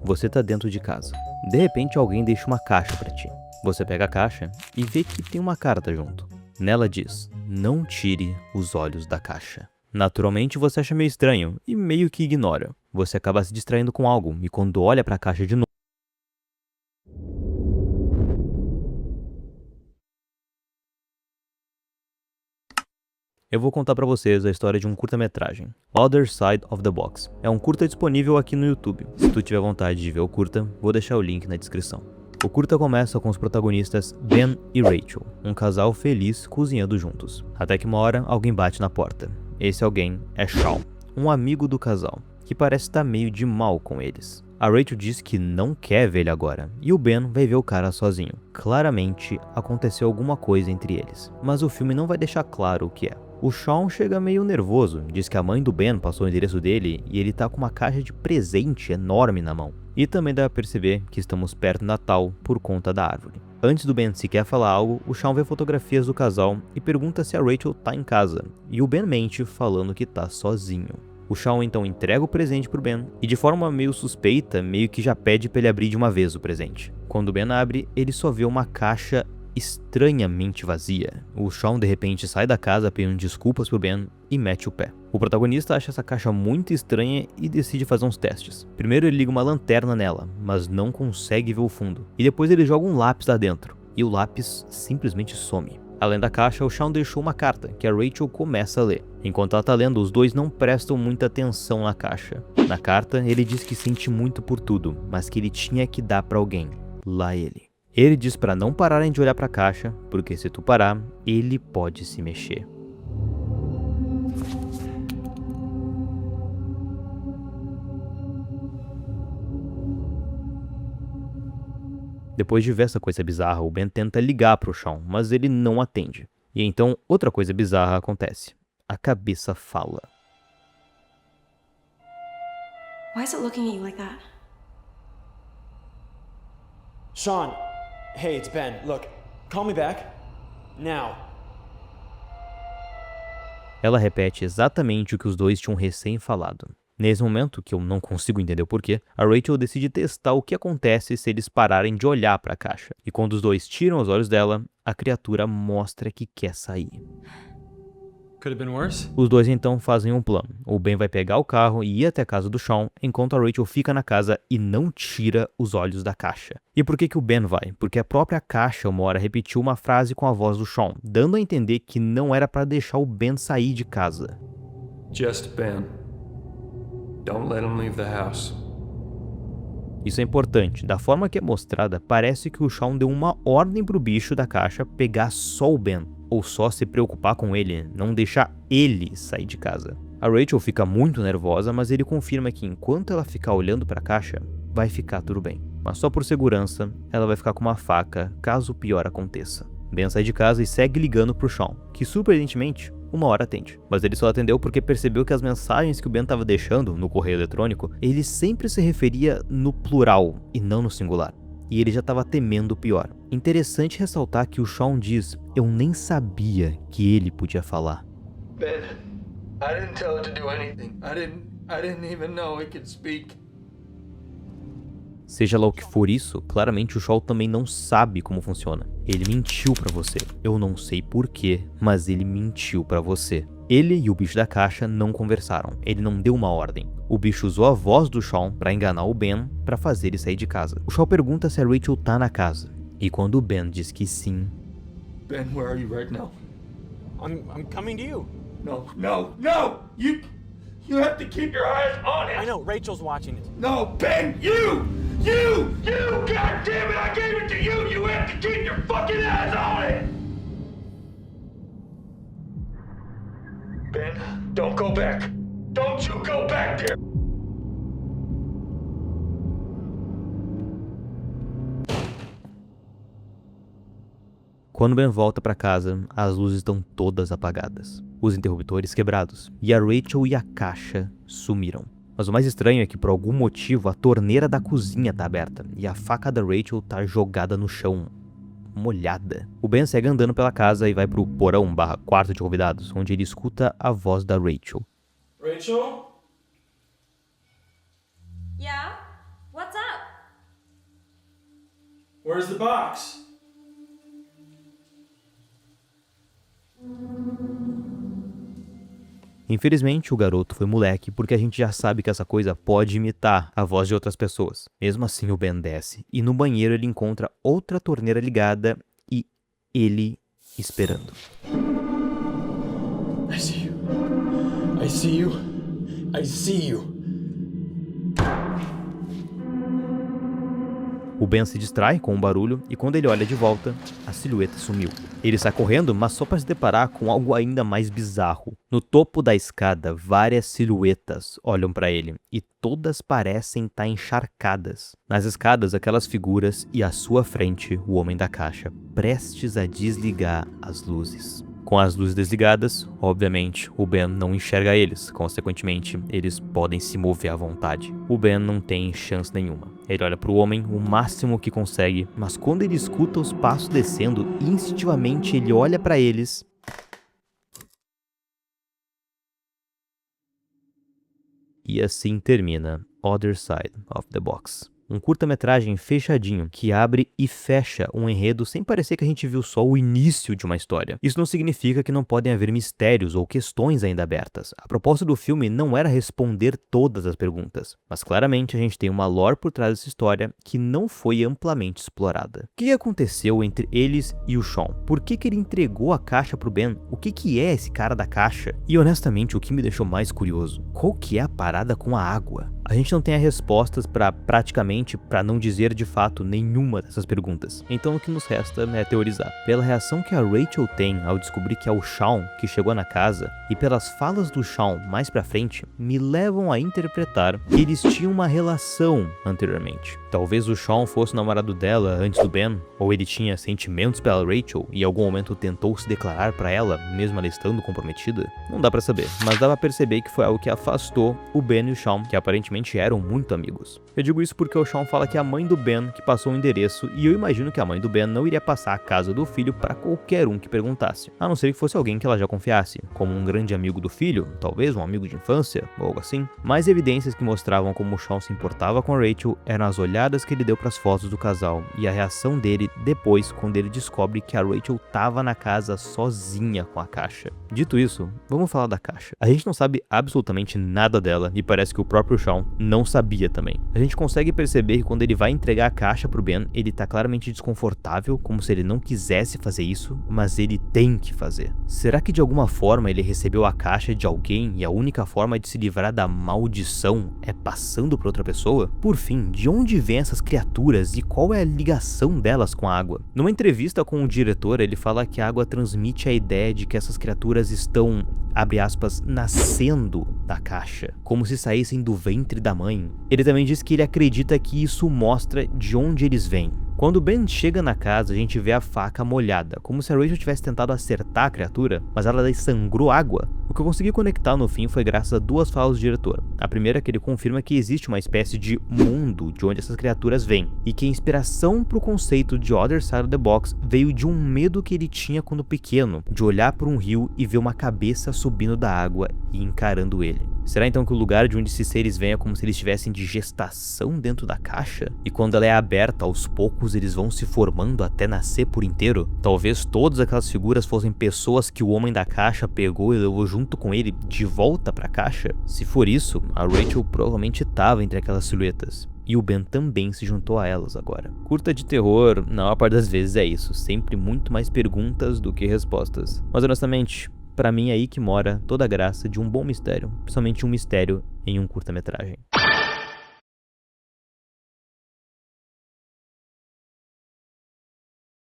Você tá dentro de casa. De repente alguém deixa uma caixa pra ti. Você pega a caixa e vê que tem uma carta junto. Nela diz: não tire os olhos da caixa. Naturalmente você acha meio estranho e meio que ignora. Você acaba se distraindo com algo e quando olha pra caixa de novo, eu vou contar pra vocês a história de um curta-metragem, Other Side of the Box. É um curta disponível aqui no YouTube. Se tu tiver vontade de ver o curta, vou deixar o link na descrição. O curta começa com os protagonistas Ben e Rachel, um casal feliz cozinhando juntos. Até que uma hora alguém bate na porta. Esse alguém é Shawn, um amigo do casal, que parece estar meio de mal com eles. A Rachel diz que não quer ver ele agora, e o Ben vai ver o cara sozinho. Claramente aconteceu alguma coisa entre eles, mas o filme não vai deixar claro o que é. O Shawn chega meio nervoso, diz que a mãe do Ben passou o endereço dele e ele tá com uma caixa de presente enorme na mão. E também dá pra perceber que estamos perto do Natal por conta da árvore. Antes do Ben sequer falar algo, o Shawn vê fotografias do casal e pergunta se a Rachel tá em casa, e o Ben mente falando que tá sozinho. O Shawn então entrega o presente pro Ben e de forma meio suspeita, meio que já pede pra ele abrir de uma vez o presente. Quando o Ben abre, ele só vê uma caixa estranhamente vazia. O Shawn de repente sai da casa pedindo desculpas pro Ben e mete o pé. O protagonista acha essa caixa muito estranha e decide fazer uns testes. Primeiro ele liga uma lanterna nela, mas não consegue ver o fundo. E depois ele joga um lápis lá dentro, e o lápis simplesmente some. Além da caixa, o Shawn deixou uma carta, que a Rachel começa a ler. Enquanto ela tá lendo, os dois não prestam muita atenção na caixa. Na carta, ele diz que sente muito por tudo, mas que ele tinha que dar pra alguém. Lá ele. Ele diz para não pararem de olhar para a caixa, porque se tu parar, ele pode se mexer. Depois de ver essa coisa bizarra, o Ben tenta ligar pro Shawn, mas ele não atende. E então outra coisa bizarra acontece. A cabeça fala. Why is it looking at you like that? Shawn, hey, it's Ben. Look, call me back. Now. Ela repete exatamente o que os dois tinham recém falado. Nesse momento, que eu não consigo entender o porquê, a Rachel decide testar o que acontece se eles pararem de olhar para a caixa. E quando os dois tiram os olhos dela, a criatura mostra que quer sair. Could have been worse. Os dois então fazem um plano. O Ben vai pegar o carro e ir até a casa do Shawn, enquanto a Rachel fica na casa e não tira os olhos da caixa. E por que que o Ben vai? Porque a própria caixa uma hora repetiu uma frase com a voz do Shawn, dando a entender que não era para deixar o Ben sair de casa. Just Ben. Don't let him leave the house. Isso é importante. Da forma que é mostrada, parece que o Shawn deu uma ordem pro bicho da caixa pegar só o Ben, ou só se preocupar com ele, não deixar ele sair de casa. A Rachel fica muito nervosa, mas ele confirma que enquanto ela ficar olhando para a caixa, vai ficar tudo bem. Mas só por segurança, ela vai ficar com uma faca caso o pior aconteça. Ben sai de casa e segue ligando pro Shawn, que surpreendentemente, uma hora atende. Mas ele só atendeu porque percebeu que as mensagens que o Ben estava deixando no correio eletrônico, ele sempre se referia no plural e não no singular. E ele já estava temendo o pior. Interessante ressaltar que o Shawn diz: eu nem sabia que ele podia falar. Ben, I didn't tell it to do anything. I didn't even know it could speak. Seja lá o que for isso, claramente o Shawn também não sabe como funciona. Ele mentiu pra você. Eu não sei porquê, mas ele mentiu pra você. Ele e o bicho da caixa não conversaram. Ele não deu uma ordem. O bicho usou a voz do Shawn pra enganar o Ben pra fazer ele sair de casa. O Shawn pergunta se a Rachel tá na casa. E quando o Ben diz que sim... Ben, where are you right now? I'm coming to you. No. You have to keep your eyes on it. I know, Rachel's watching it. No, Ben, you! God damn it, I gave it to you! You have to keep your fucking eyes on it! Ben, don't go back. Don't you go back there! Quando Ben volta pra casa, as luzes estão todas apagadas, os interruptores quebrados, e a Rachel e a caixa sumiram. Mas o mais estranho é que por algum motivo a torneira da cozinha tá aberta, e a faca da Rachel tá jogada no chão, molhada. O Ben segue andando pela casa e vai pro porão/quarto de convidados, onde ele escuta a voz da Rachel. Rachel? Yeah? What's up? Where's the box? Infelizmente, o garoto foi moleque porque a gente já sabe que essa coisa pode imitar a voz de outras pessoas. Mesmo assim, o Ben desce e no banheiro ele encontra outra torneira ligada e ele esperando. I see you. I see you. I see you. O Ben se distrai com o barulho e quando ele olha de volta, a silhueta sumiu. Ele sai correndo, mas só para se deparar com algo ainda mais bizarro. No topo da escada, várias silhuetas olham para ele e todas parecem estar encharcadas. Nas escadas, aquelas figuras e à sua frente, o homem da caixa, prestes a desligar as luzes. Com as luzes desligadas, obviamente, o Ben não enxerga eles, consequentemente, eles podem se mover à vontade. O Ben não tem chance nenhuma. Ele olha para o homem o máximo que consegue, mas quando ele escuta os passos descendo, instintivamente ele olha para eles. E assim termina Other Side of the Box. Um curta-metragem fechadinho que abre e fecha um enredo sem parecer que a gente viu só o início de uma história. Isso não significa que não podem haver mistérios ou questões ainda abertas. A proposta do filme não era responder todas as perguntas, mas claramente a gente tem uma lore por trás dessa história que não foi amplamente explorada. O que aconteceu entre eles e o Sean? Por que ele entregou a caixa pro Ben? O que é esse cara da caixa? E honestamente, o que me deixou mais curioso, qual que é a parada com a água? A gente não tem as respostas para não dizer de fato nenhuma dessas perguntas. Então o que nos resta é teorizar. Pela reação que a Rachel tem ao descobrir que é o Sean que chegou na casa e pelas falas do Sean mais pra frente, me levam a interpretar que eles tinham uma relação anteriormente. Talvez o Sean fosse o namorado dela antes do Ben, ou ele tinha sentimentos pela Rachel e em algum momento tentou se declarar pra ela, mesmo ela estando comprometida. Não dá pra saber, mas dá pra perceber que foi algo que afastou o Ben e o Sean, que aparentemente eram muito amigos. Eu digo isso porque o Sean fala que é a mãe do Ben que passou o endereço e eu imagino que a mãe do Ben não iria passar a casa do filho para qualquer um que perguntasse, a não ser que fosse alguém que ela já confiasse, como um grande amigo do filho, talvez um amigo de infância, ou algo assim. Mais evidências que mostravam como o Sean se importava com a Rachel eram as olhadas que ele deu para as fotos do casal e a reação dele depois quando ele descobre que a Rachel tava na casa sozinha com a caixa. Dito isso, vamos falar da caixa. A gente não sabe absolutamente nada dela e parece que o próprio Sean não sabia também. A gente consegue perceber que quando ele vai entregar a caixa pro Ben, ele tá claramente desconfortável, como se ele não quisesse fazer isso, mas ele tem que fazer. Será que de alguma forma ele recebeu a caixa de alguém e a única forma de se livrar da maldição é passando pra outra pessoa? Por fim, de onde vêm essas criaturas e qual é a ligação delas com a água? Numa entrevista com o diretor, ele fala que a água transmite a ideia de que essas criaturas estão, abre aspas, nascendo da caixa, como se saíssem do ventre da mãe. Ele também diz que ele acredita que isso mostra de onde eles vêm. Quando Ben chega na casa, a gente vê a faca molhada, como se a Rachel tivesse tentado acertar a criatura, mas ela sangrou água. O que eu consegui conectar no fim foi graças a duas falas do diretor. A primeira é que ele confirma que existe uma espécie de mundo de onde essas criaturas vêm, e que a inspiração para o conceito de Other Side of the Box veio de um medo que ele tinha quando pequeno, de olhar para um rio e ver uma cabeça subindo da água e encarando ele. Será então que o lugar de onde esses seres vêm é como se eles estivessem de gestação dentro da caixa? E quando ela é aberta, aos poucos eles vão se formando até nascer por inteiro? Talvez todas aquelas figuras fossem pessoas que o homem da caixa pegou e levou junto com ele de volta pra caixa? Se for isso, a Rachel provavelmente estava entre aquelas silhuetas. E o Ben também se juntou a elas agora. Curta de terror, na maior parte das vezes é isso. Sempre muito mais perguntas do que respostas. Mas honestamente, pra mim é aí que mora toda a graça de um bom mistério. Principalmente um mistério em um curta-metragem.